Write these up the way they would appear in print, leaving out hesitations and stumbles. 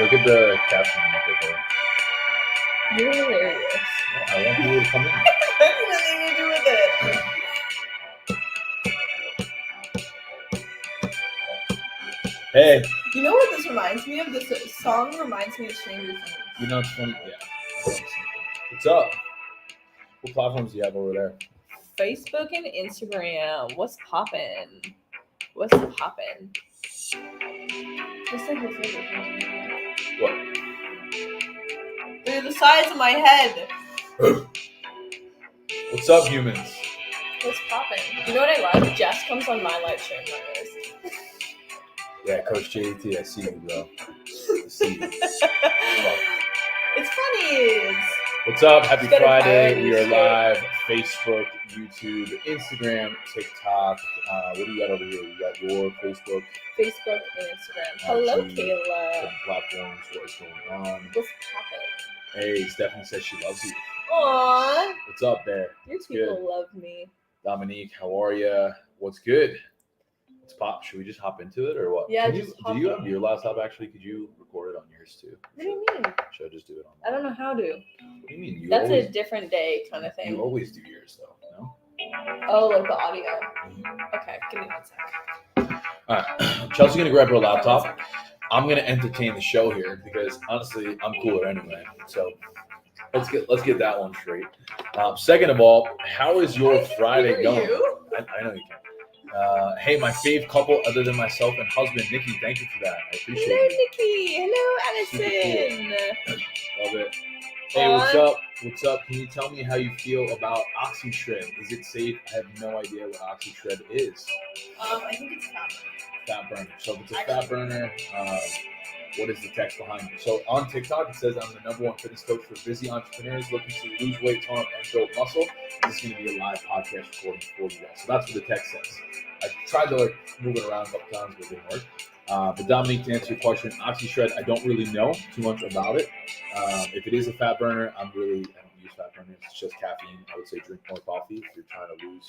Look at the caption right there. You're hilarious. I want people to come in. That's nothing to do with it. Hey, You know what this reminds me of? This song reminds me of Stranger Things. you know it's funny. Yeah. What's up? What platforms do you have over there? Facebook and Instagram. What's poppin'? What's poppin'? Just like your favorite thing. What? They're the size of my head. What's up, humans? What's poppin'? You know what I love? Jess comes on my live stream on this. Yeah, Coach JT, I see you, bro. I see you. It's funny. What's up? Happy It's Friday. better We are priorities, live. Facebook, YouTube, Instagram, TikTok. What do you got over here? You got your Facebook, Facebook and Instagram. Hello, IG, Kayla. different platforms. What's going on? What's poppin'? Hey, Stephanie says she loves you. Aww. What's up there? Your What's people good? love me. Dominique, how are you? What's good? It's pop. Should we just hop into it or what? Yeah, Do just hop you in. have your laptop actually? Could you record it on yours too? What do you mean? Should I just do it on I don't know how to. What do you mean? You That's always, a different day kind of You thing. always do yours though, no? Oh, like the audio. Okay, give me 1 second. All right. Chelsea's gonna grab her laptop. I'm gonna entertain the show here because honestly, I'm cooler anyway. So let's get that one straight. Second of all, how is your Friday going? You? I know you can. Hey, my fave couple other than myself and husband, Nikki. Thank you for that. I appreciate Hello, it. Nikki. Hello, Super Allison. Love it. Hey, what's up? What's up? Can you tell me how you feel about OxyShred? Is it safe? I have no idea what OxyShred is. I think it's fat. Fat burner. So if it's a fat burner, what is the text behind it? So on TikTok, it says I'm the #1 fitness coach for busy entrepreneurs looking to lose weight, tone up, and build muscle. This is going to be a live podcast recording for you guys. So that's what the text says. I tried to move it around a couple times, but it didn't work. But Dominique, to answer your question, OxyShred, I don't really know too much about it. If it is a fat burner, I don't use fat burners. It's just caffeine. I would say drink more coffee if you're trying to lose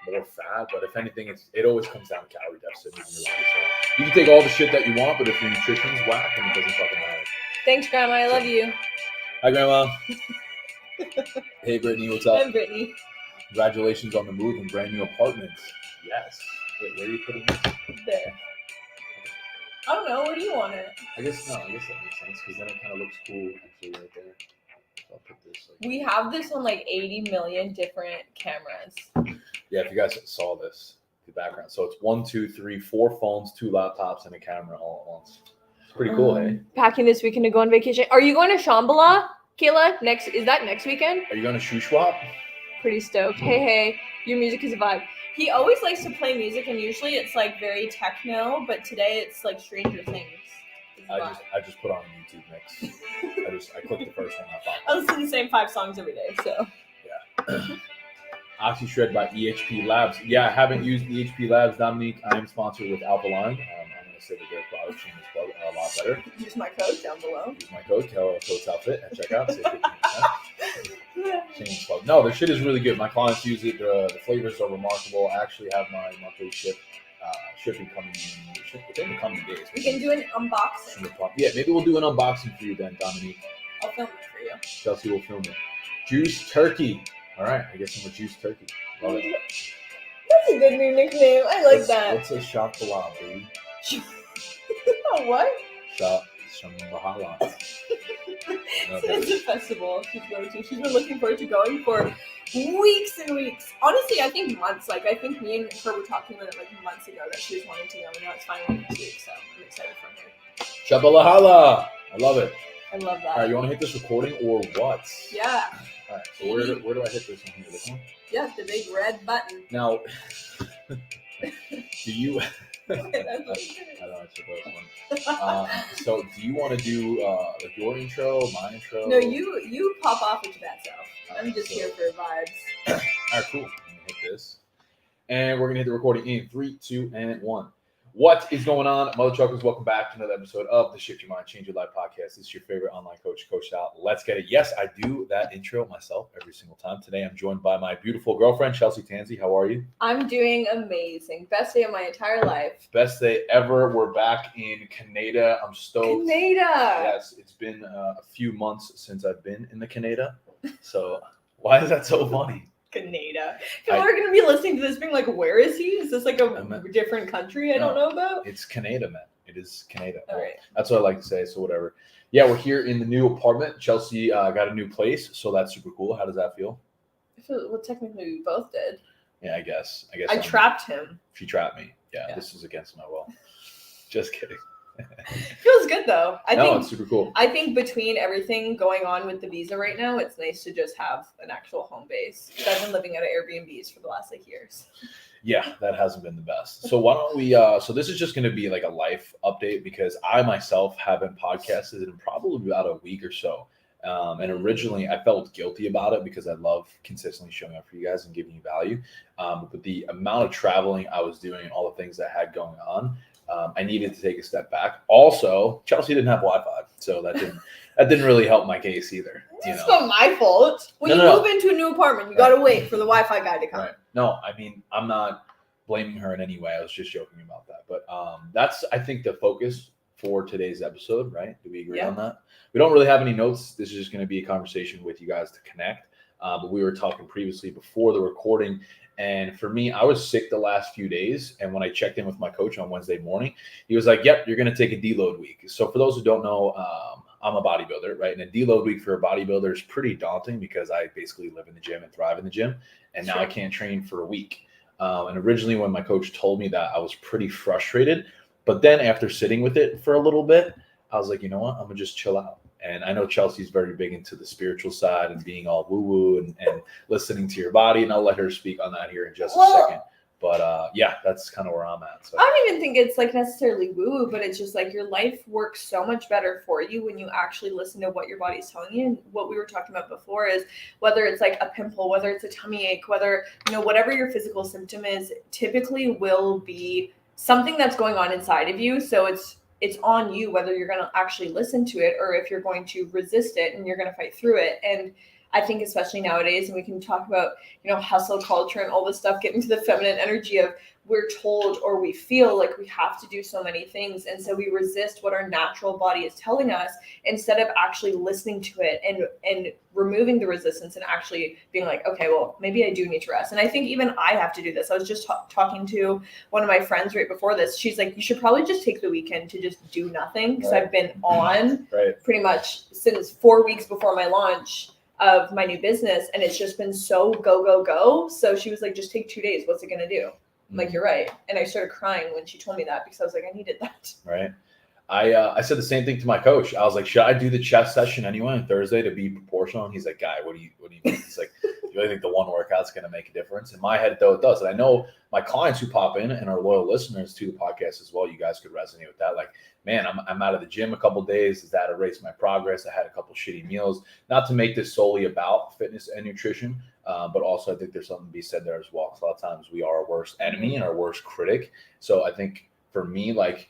more fat. But if anything, it always comes down to calorie deficit. Moving your body. So you can take all the shit that you want, but if your nutrition's whack, then it doesn't fucking matter. Thanks, Grandma. I love you. Hi, Grandma. Hey, Brittany. What's up? I'm Brittany. Congratulations on the move and brand new apartments. Yes. Wait, where are you putting this? There. I don't know. Where do you want it? I guess that makes sense because then it kind of looks cool actually right there. So I'll put this. We have this on like 80 million different cameras. Yeah, if you guys saw this, the background. So it's 1, 2, 3, 4 phones, 2 laptops, and a camera all at once. It's pretty cool, hey? Packing this weekend to go on vacation. Are you going to Shambhala, Kayla? Is that next weekend? Are you going to Shuswap? Pretty stoked. Hey, your music is a vibe. He always likes to play music, and usually it's like very techno, but today it's like Stranger Things. I just put on a YouTube mix. I clicked the first one. I listen to the same 5 songs every day, so. Yeah. OxyShred by EHP Labs. Yeah, I haven't used EHP Labs, Dominique. I am sponsored with Alkaline. I'm going to say that their product chain is a lot better. Use my code down below. Use my code, Coach Outfit, at checkout. Save 15%. No, their shit is really good. My clients use it. The flavors are remarkable. I actually have my monthly shipping coming within the coming days. We can do an unboxing. Yeah, maybe we'll do an unboxing for you then, Dominique. I'll film it for you. Chelsea will film it. Juice Turkey. All right, I guess I'm a Juice Turkey. Love it. That's a good new nickname. I like that. What's a shot bahala, baby? What? Shot bahala. It's a festival she's going to. She's been looking forward to going for weeks and weeks. Honestly, I think months. I think me and her were talking about it months ago that she was wanting to go, and now it's finally next week, so I'm excited for her. Shabalahala. I love it. I love that. All right, you want to hit this recording or what? Yeah. All right, so where do I hit this one here? This one? Yeah, the big red button. Now, do you... I know, it's the first one. So do you want to do your intro, my intro? No, you pop off with your bad self. I'm just here for vibes. All right, cool. I'm going to hit this. And we're going to hit the recording in 3, 2, and 1. What is going on, Mother Truckers? Welcome back to another episode of the Shift Your Mind, Change Your Life podcast. This is your favorite online coach, Coach Al. Let's get it. Yes, I do that intro myself every single time. Today, I'm joined by my beautiful girlfriend, Chelsea Tansey. How are you? I'm doing amazing. Best day of my entire life. Best day ever. We're back in Canada. I'm stoked. Canada. Yes, it's been a few months since I've been in the Canada. So why is that so funny? Canada. People are going to be listening to this being like, where is he? Is this like a different country I don't know about? It's Canada, man. It is Canada. All right. That's what I like to say, so whatever. Yeah, we're here in the new apartment. Chelsea got a new place, so that's super cool. How does that feel? Well, technically we both did. Yeah, I guess. I trapped him. She trapped me. Yeah, this is against my will. Just kidding. Feels good though. I think it's super cool. I think between everything going on with the visa right now, it's nice to just have an actual home base. I've been living out of Airbnbs for the last years. Yeah, that hasn't been the best. So why don't we? So this is just going to be like a life update because I myself haven't podcasted in probably about a week or so. And originally I felt guilty about it because I love consistently showing up for you guys and giving you value. But the amount of traveling I was doing and all the things I had going on, I needed to take a step back. Also, Chelsea didn't have Wi-Fi, so that didn't really help my case either. It's not my fault. When you move into a new apartment, you got to wait for the Wi-Fi guy to come. Right. No, I mean, I'm not blaming her in any way. I was just joking about that. But that's, I think, the focus for today's episode, right? Do we agree on that? We don't really have any notes. This is just going to be a conversation with you guys to connect. But we were talking previously before the recording. And for me, I was sick the last few days. And when I checked in with my coach on Wednesday morning, he was like, yep, you're going to take a deload week. So for those who don't know, I'm a bodybuilder, right? And a deload week for a bodybuilder is pretty daunting because I basically live in the gym and thrive in the gym. And now I can't train for a week. And originally when my coach told me that, I was pretty frustrated. But then after sitting with it for a little bit, I was like, you know what? I'm going to just chill out. And I know Chelsea's very big into the spiritual side and being all woo-woo and listening to your body. And I'll let her speak on that here in just a second. But yeah, that's kind of where I'm at. So. I don't even think it's like necessarily woo-woo, but it's just like your life works so much better for you when you actually listen to what your body's telling you. And what we were talking about before is whether it's like a pimple, whether it's a tummy ache, whether, whatever your physical symptom is, typically will be something that's going on inside of you. So it's on you whether you're going to actually listen to it or if you're going to resist it and you're going to fight through it. And I think especially nowadays, and we can talk about, hustle culture and all this stuff, getting to the feminine energy of we're told or we feel like we have to do so many things. And so we resist what our natural body is telling us instead of actually listening to it and removing the resistance and actually being like, okay, well, maybe I do need to rest. And I think even I have to do this. I was just talking to one of my friends right before this. She's like, you should probably just take the weekend to just do nothing because I've been on pretty much since 4 weeks before my launch of my new business. And it's just been so go. So she was like, just take 2 days. What's it going to do? I'm like, you're right. And I started crying when she told me that because I was like, I needed that. Right. I said the same thing to my coach. I was like, should I do the chest session anyway on Thursday to be proportional? And he's like, Guy, what do you mean? He's like, do you really think the one workout's going to make a difference? In my head, though, it does. And I know my clients who pop in and are loyal listeners to the podcast as well, you guys could resonate with that. Like, man, I'm out of the gym a couple days. Does that erase my progress? I had a couple shitty meals. Not to make this solely about fitness and nutrition, but also I think there's something to be said there as well. Because a lot of times we are our worst enemy and our worst critic. So I think for me, like,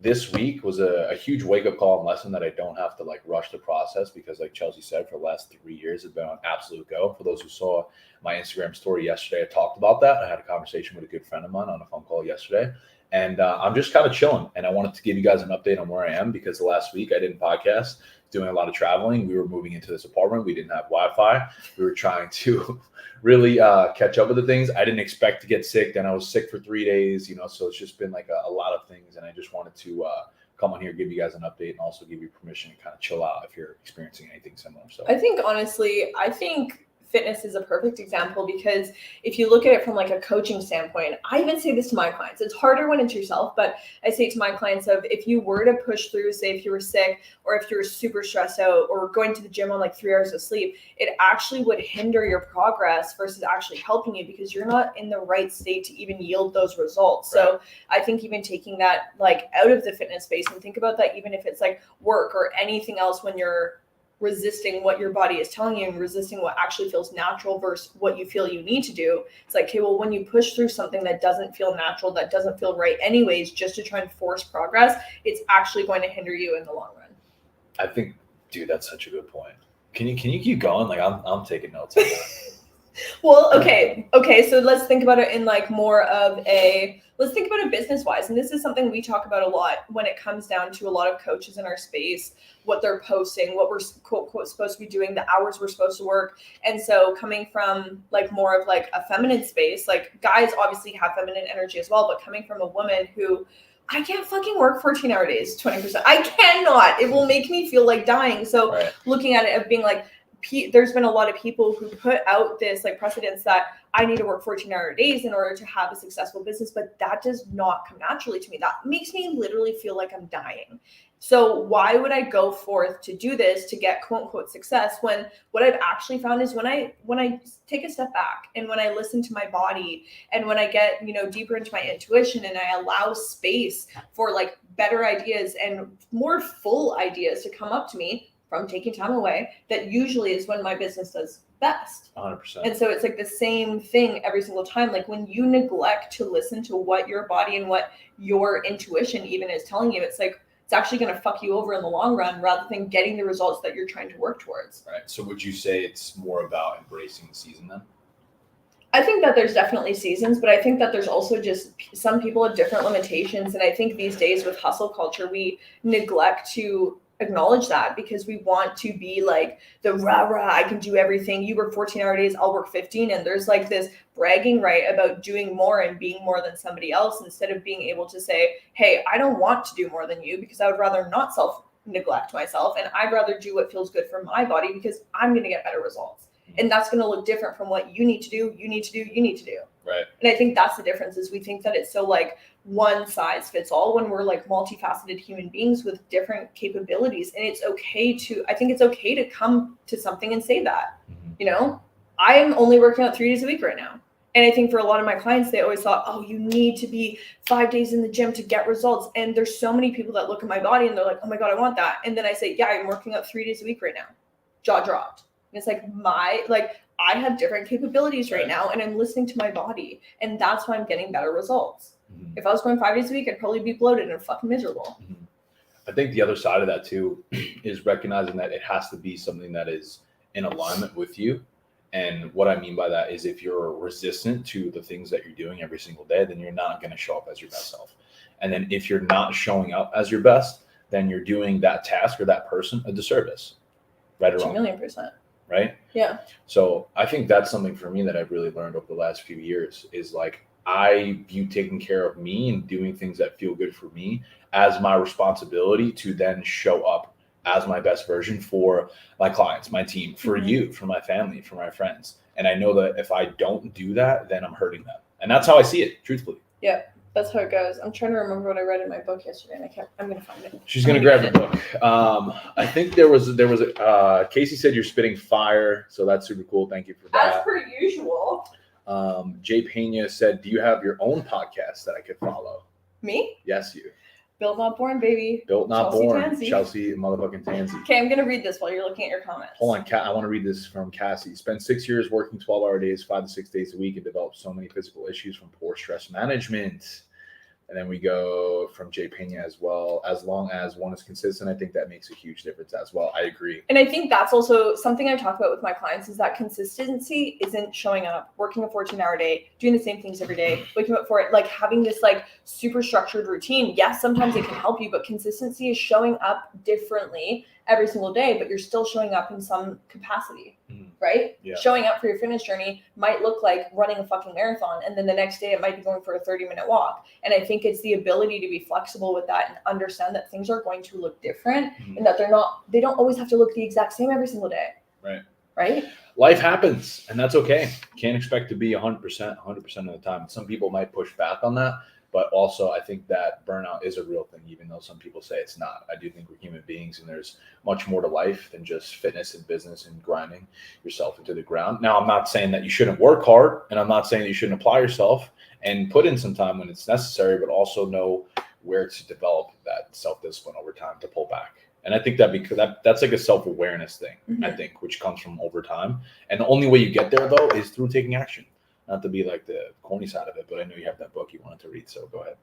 this week was a huge wake-up call and lesson that I don't have to like rush the process because like Chelsea said, for the last 3 years, it's been on absolute go. For those who saw my Instagram story yesterday, I talked about that. I had a conversation with a good friend of mine on a phone call yesterday. And I'm just kind of chilling. And I wanted to give you guys an update on where I am because the last week I didn't podcast, doing a lot of traveling. We were moving into this apartment. We didn't have Wi-Fi. We were trying to really catch up with the things. I didn't expect to get sick. Then I was sick for 3 days, so it's just been like a lot of things. And I just wanted to come on here, give you guys an update and also give you permission to kind of chill out if you're experiencing anything similar. So I think honestly, fitness is a perfect example because if you look at it from like a coaching standpoint, I even say this to my clients. It's harder when it's yourself, but I say to my clients of if you were to push through, say if you were sick or if you were super stressed out or going to the gym on like 3 hours of sleep, it actually would hinder your progress versus actually helping you because you're not in the right state to even yield those results. Right. So I think even taking that like out of the fitness space and think about that even if it's like work or anything else when you're resisting what your body is telling you and resisting what actually feels natural versus what you feel you need to do. It's like, okay, well, when you push through something that doesn't feel natural, that doesn't feel right anyways, just to try and force progress, it's actually going to hinder you in the long run. I think, dude, that's such a good point. Can you keep going? Like I'm taking notes on that. Well, okay. So let's think about it in like more of let's think about it business wise. And this is something we talk about a lot when it comes down to a lot of coaches in our space, what they're posting, what we're quote supposed to be doing, the hours we're supposed to work. And so coming from like more of like a feminine space, like guys obviously have feminine energy as well, but coming from a woman who I can't fucking work 14-hour days, 20%. I cannot. It will make me feel like dying. So Right. Looking at it of being like, there's been a lot of people who put out this like precedence that I need to work 14-hour days in order to have a successful business, but that does not come naturally to me. That makes me literally feel like I'm dying. So why would I go forth to do this to get quote unquote success when what I've actually found is when I take a step back and when I listen to my body and when I get, deeper into my intuition and I allow space for like better ideas and more full ideas to come up to me from taking time away, that usually is when my business does best. 100%. And so it's like the same thing every single time. Like when you neglect to listen to what your body and what your intuition even is telling you, it's like, it's actually going to fuck you over in the long run rather than getting the results that you're trying to work towards. Right. So would you say it's more about embracing the season then? I think that there's definitely seasons, but I think that there's also just some people have different limitations. And I think these days with hustle culture, we neglect to acknowledge that because we want to be like the rah, I can do everything. You work 14-hour days, I'll work 15. And there's like this bragging right about doing more and being more than somebody else instead of being able to say, hey, I don't want to do more than you because I would rather not self-neglect myself. And I'd rather do what feels good for my body because I'm going to get better results. And that's going to look different from what you need to do, you need to do. Right. And I think that's the difference is we think that it's so like one size fits all when we're like multifaceted human beings with different capabilities. And I think it's okay to come to something and say that, I'm only working out 3 days a week right now. And I think for a lot of my clients, they always thought, oh, you need to be 5 days in the gym to get results. And there's so many people that look at my body and they're like, oh my God, I want that. And then I say, yeah, I'm working out 3 days a week right now. Jaw dropped. And it's like I have different capabilities right now and I'm listening to my body. And that's why I'm getting better results. Mm-hmm. If I was going 5 days a week, I'd probably be bloated and fucking miserable. Mm-hmm. I think the other side of that too is recognizing that it has to be something that is in alignment with you. And what I mean by that is if you're resistant to the things that you're doing every single day, then you're not going to show up as your best self. And then if you're not showing up as your best, then you're doing that task or that person a disservice. Right or wrong? 2,000,000%. Right? Yeah. So I think that's something for me that I've really learned over the last few years is like I view taking care of me and doing things that feel good for me as my responsibility to then show up as my best version for my clients, my team, for you, for my family, for my friends. And I know that if I don't do that, then I'm hurting them. And that's how I see it, truthfully. Yeah. That's how it goes. I'm trying to remember what I read in my book yesterday, and I'm going to find it. She's going to grab the book. I think there was Casey said you're spitting fire, so that's super cool. Thank you for that. As per usual. Jay Pena said, do you have your own podcast that I could follow? Me? Yes, you. Built Not Born, baby. Built Not Chelsea Born. Tansey. Chelsea motherfucking Tansey. Okay, I'm going to read this while you're looking at your comments. Hold on, I want to read this from Cassie. Spent 6 years working 12-hour days, 5 to 6 days a week, and developed so many physical issues from poor stress management. And then we go from Jay Pena as well. As long as one is consistent, I think that makes a huge difference as well. I agree. And I think that's also something I talk about with my clients is that consistency isn't showing up, working a 14-hour day, doing the same things every day, waking up for it, like having this like super structured routine. Yes, sometimes it can help you, but consistency is showing up differently every single day, but you're still showing up in some capacity, right? Yeah. Showing up for your fitness journey might look like running a fucking marathon. And then the next day it might be going for a 30-minute walk. And I think it's the ability to be flexible with that and understand that things are going to look different and that they don't always have to look the exact same every single day. Right? Life happens and that's okay. Can't expect to be 100% of the time. Some people might push back on that. But also, I think that burnout is a real thing, even though some people say it's not. I do think we're human beings, and there's much more to life than just fitness and business and grinding yourself into the ground. Now, I'm not saying that you shouldn't work hard, and I'm not saying that you shouldn't apply yourself and put in some time when it's necessary, but also know where to develop that self-discipline over time to pull back. And I think that because that's like a self-awareness thing, I think, which comes from over time. And the only way you get there, though, is through taking action. Not to be like the corny side of it, but I know you have that book you wanted to read, so go ahead.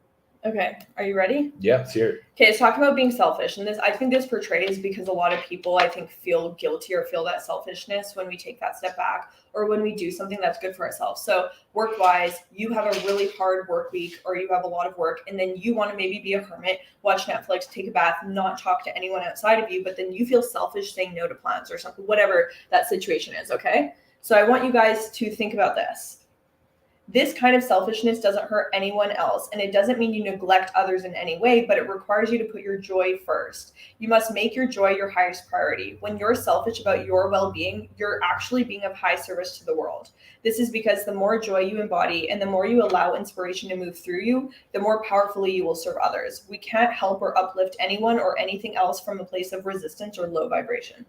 Okay, are you ready? Yeah, let's hear it. Okay, it's talking about being selfish, and I think this portrays because a lot of people, I think, feel guilty or feel that selfishness when we take that step back or when we do something that's good for ourselves. So work-wise, you have a really hard work week or you have a lot of work, and then you want to maybe be a hermit, watch Netflix, take a bath, not talk to anyone outside of you, but then you feel selfish saying no to plans or something, whatever that situation is, okay? So I want you guys to think about this. This kind of selfishness doesn't hurt anyone else, and it doesn't mean you neglect others in any way, but it requires you to put your joy first. You must make your joy your highest priority. When you're selfish about your well-being, you're actually being of high service to the world. This is because the more joy you embody and the more you allow inspiration to move through you, the more powerfully you will serve others. We can't help or uplift anyone or anything else from a place of resistance or low vibration.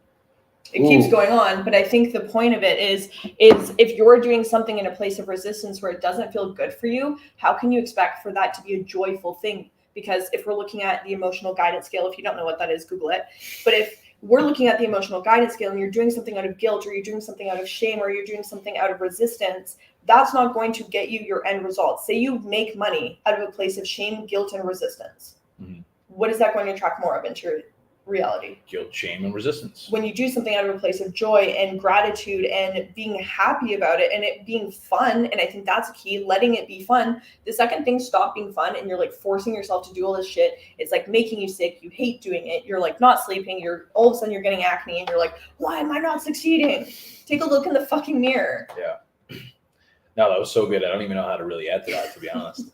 It keeps going on, but I think the point of it is if you're doing something in a place of resistance where it doesn't feel good for you, how can you expect for that to be a joyful thing? Because if we're looking at the emotional guidance scale, if you don't know what that is, Google it. But if we're looking at the emotional guidance scale and you're doing something out of guilt or you're doing something out of shame or you're doing something out of resistance, that's not going to get you your end result. Say you make money out of a place of shame, guilt, and resistance. Mm-hmm. What is that going to attract more of into your reality? Guilt, shame, and resistance. When you do something out of a place of joy and gratitude and being happy about it and it being fun, and I think that's key, letting it be fun. The second things stop being fun and you're like forcing yourself to do all this shit, it's like making you sick, you hate doing it, you're like not sleeping, you're all of a sudden you're getting acne and you're like, why am I not succeeding? Take a look in the fucking mirror. Yeah. No, that was so good. I don't even know how to really add to that, to be honest.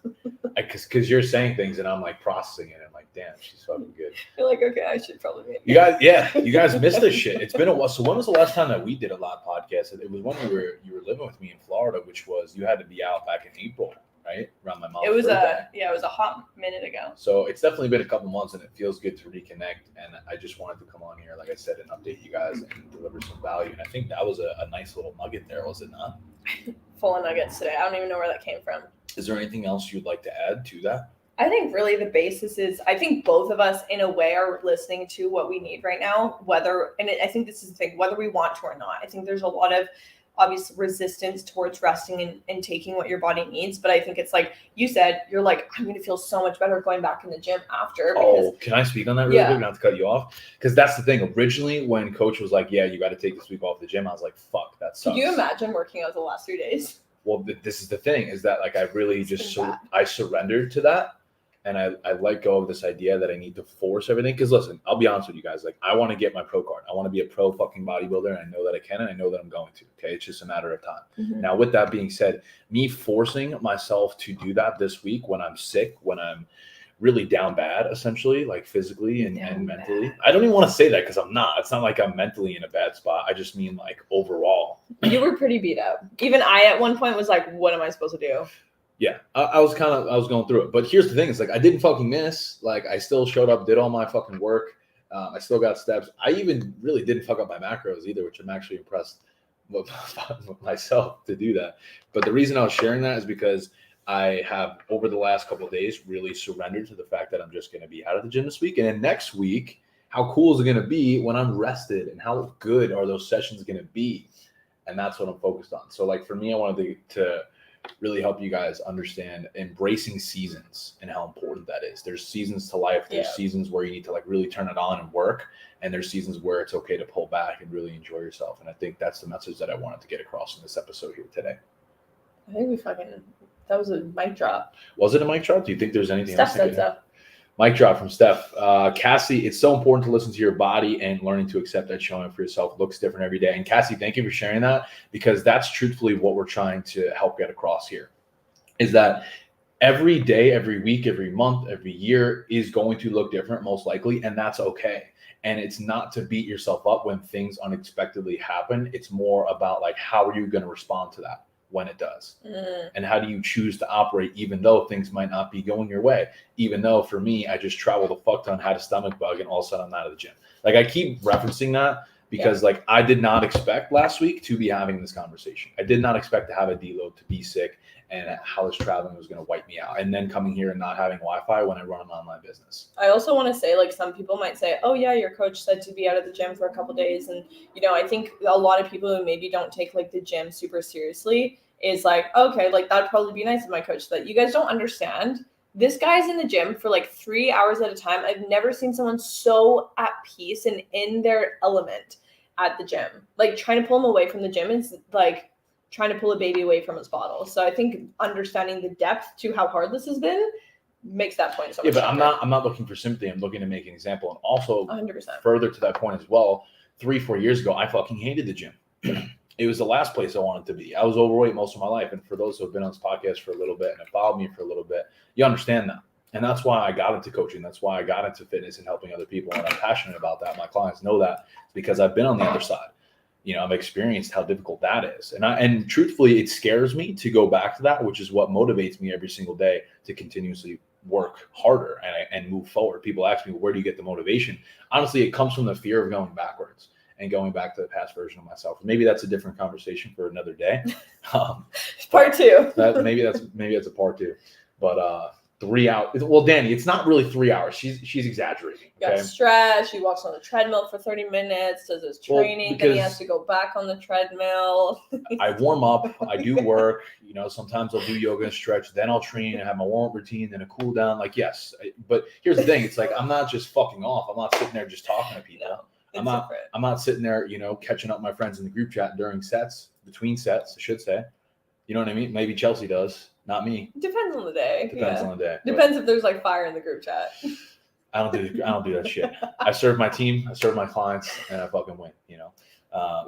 Because you're saying things and I'm like processing it. I'm like, damn, she's fucking good. You're like, okay, I should probably make it. You guys missed this shit. It's been a while. So when was the last time that we did a live podcast? It was when you were living with me in Florida, which was, you had to be out back in April, right? Around my mom's birthday. It was a hot minute ago. So it's definitely been a couple months and it feels good to reconnect. And I just wanted to come on here, like I said, and update you guys and deliver some value. And I think that was a nice little nugget there, was it not? Full of nuggets today. I don't even know where that came from. Is there anything else you'd like to add to that? I think really the basis is, I think both of us in a way are listening to what we need right now, I think this is the thing, whether we want to or not. I think there's a lot of obvious resistance towards resting and taking what your body needs. But I think it's like you said, you're like, I'm going to feel so much better going back in the gym after. Can I speak on that really quick? Not to cut you off. Because that's the thing. Originally, when coach was like, yeah, you got to take this week off the gym, I was like, fuck, that sucks. Can you imagine working out the last 3 days? Well, this is the thing, is that like I really I surrendered to that. And I let go of this idea that I need to force everything. Because listen, I'll be honest with you guys. Like, I want to get my pro card. I want to be a pro fucking bodybuilder. And I know that I can. And I know that I'm going to. Okay. It's just a matter of time. Mm-hmm. Now, with that being said, me forcing myself to do that this week when I'm sick, when I'm really down bad, essentially, like physically and mentally. I don't even want to say that because I'm not. It's not like I'm mentally in a bad spot. I just mean like overall. You were pretty beat up. Even I at one point was like, what am I supposed to do? Yeah, I was going through it. But here's the thing. It's like, I didn't fucking miss. Like, I still showed up, did all my fucking work. I still got steps. I even really didn't fuck up my macros either, which I'm actually impressed with myself to do that. But the reason I was sharing that is because I have, over the last couple of days, really surrendered to the fact that I'm just going to be out of the gym this week. And then next week, how cool is it going to be when I'm rested? And how good are those sessions going to be? And that's what I'm focused on. So, like, for me, I wanted to really help you guys understand embracing seasons and how important that is. There's seasons to life. There's seasons where you need to like really turn it on and work. And there's seasons where it's okay to pull back and really enjoy yourself. And I think that's the message that I wanted to get across in this episode here today. I think that was a mic drop. Was it a mic drop? Do you think there's anything else? Steph said so. Mic drop from Steph. Cassie, it's so important to listen to your body and learning to accept that showing up for yourself looks different every day. And Cassie, thank you for sharing that, because that's truthfully what we're trying to help get across here, is that every day, every week, every month, every year is going to look different, most likely, and that's okay. And it's not to beat yourself up when things unexpectedly happen. It's more about like, how are you going to respond to that when it does? And how do you choose to operate even though things might not be going your way? Even though for me, I just traveled a fuck ton, had a stomach bug, and all of a sudden I'm out of the gym. Like, I keep referencing that because like I did not expect last week to be having this conversation. I did not expect to have a deload, to be sick, and how this traveling was going to wipe me out. And then coming here and not having Wi-Fi when I run an online business. I also want to say, like, some people might say, oh yeah, your coach said to be out of the gym for a couple days. And, you know, I think a lot of people who maybe don't take like the gym super seriously is like, okay, like that'd probably be nice of my coach. That you guys don't understand. This guy's in the gym for like 3 hours at a time. I've never seen someone so at peace and in their element at the gym. Like, trying to pull him away from the gym is like trying to pull a baby away from its bottle. So I think understanding the depth to how hard this has been makes that point so much. Yeah, but stronger. I'm not looking for sympathy. I'm looking to make an example. And also 100%. further to that point as well, 3-4 years ago, I fucking hated the gym. It was the last place I wanted to be. I was overweight most of my life. And for those who have been on this podcast for a little bit and have followed me for a little bit, you understand that. And that's why I got into coaching. That's why I got into fitness and helping other people. And I'm passionate about that. My clients know that because I've been on the other side. You know, I've experienced how difficult that is. And truthfully, it scares me to go back to that, which is what motivates me every single day to continuously work harder and move forward. People ask me, where do you get the motivation? Honestly, it comes from the fear of going backwards and going back to the past version of myself. Maybe that's a different conversation for another day. Part 2. maybe that's a part 2. But 3 hours. Well, Danny, it's not really 3 hours. She's exaggerating. Okay? Got stretched. He walks on the treadmill for 30 minutes, does his training, then he has to go back on the treadmill. I warm up, I do work, you know, sometimes I'll do yoga and stretch, then I'll train and have my warm-up routine, then a cool down. Like, yes. But here's the thing, it's like I'm not just fucking off. I'm not sitting there just talking to people. No, I'm not sitting there, you know, catching up my friends in the group chat during sets, between sets, I should say. You know what I mean? Maybe Chelsea does, not me. Depends on the day. Depends on the day. Depends if there's like fire in the group chat. I don't do that shit. I serve my team, I serve my clients, and I fucking win, you know.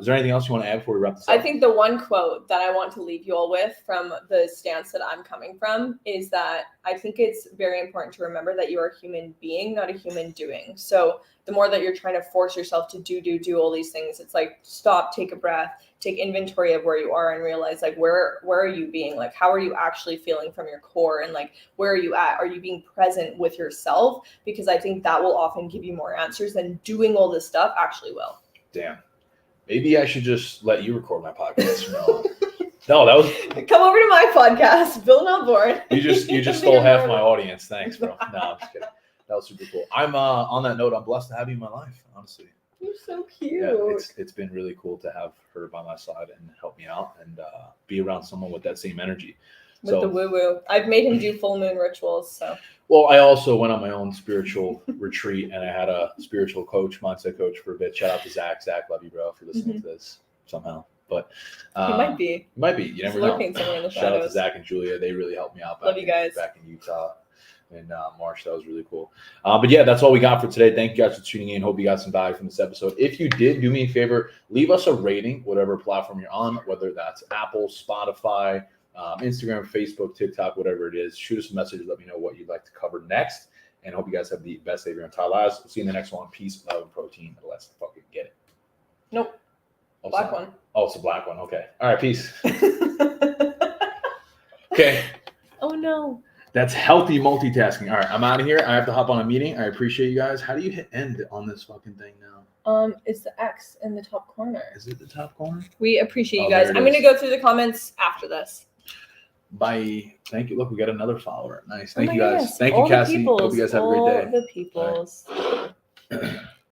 Is there anything else you want to add before we wrap this up? I think the one quote that I want to leave you all with from the stance that I'm coming from is that I think it's very important to remember that you are a human being, not a human doing. So the more that you're trying to force yourself to do all these things, it's like, stop, take a breath, take inventory of where you are and realize, like, where are you being? Like, how are you actually feeling from your core? And like, where are you at? Are you being present with yourself? Because I think that will often give you more answers than doing all this stuff actually will. Damn. Maybe I should just let you record my podcast from now on. No, that was. Come over to my podcast, Bill Not Bored. You just stole half my audience. Thanks, bro. No, I'm just kidding. That was super cool. I'm on that note, I'm blessed to have you in my life, honestly. You're so cute. Yeah, it's been really cool to have her by my side and help me out and be around someone with that same energy. With the woo-woo. I've made him do full moon rituals, so. Well, I also went on my own spiritual retreat, and I had a spiritual coach, mindset coach for a bit. Shout out to Zach. Zach, love you, bro, if you're listening to this somehow. But he might be. You never know. Somewhere in the Shout out to Zach and Julia. They really helped me out love you guys. Back in Utah in March. That was really cool. But yeah, that's all we got for today. Thank you guys for tuning in. Hope you got some value from this episode. If you did, do me a favor, leave us a rating, whatever platform you're on, whether that's Apple, Spotify, Instagram, Facebook, TikTok, whatever it is. Shoot us a message. Let me know what you'd like to cover next. And hope you guys have the best day of your entire lives. We'll see you in the next one. Peace, love, and protein. Let's fucking get it. Nope. Oh, black one. Oh, it's a black one. Okay. All right. Peace. Okay. Oh, no. That's healthy multitasking. All right. I'm out of here. I have to hop on a meeting. I appreciate you guys. How do you hit end on this fucking thing now? It's the X in the top corner. Is it the top corner? We appreciate you guys. I'm going to go through the comments after this. Bye. Thank you. Look, we got another follower. Nice. Thank you guys. Goodness. Thank you, Cassie. Hope you guys have a great day. All the peoples.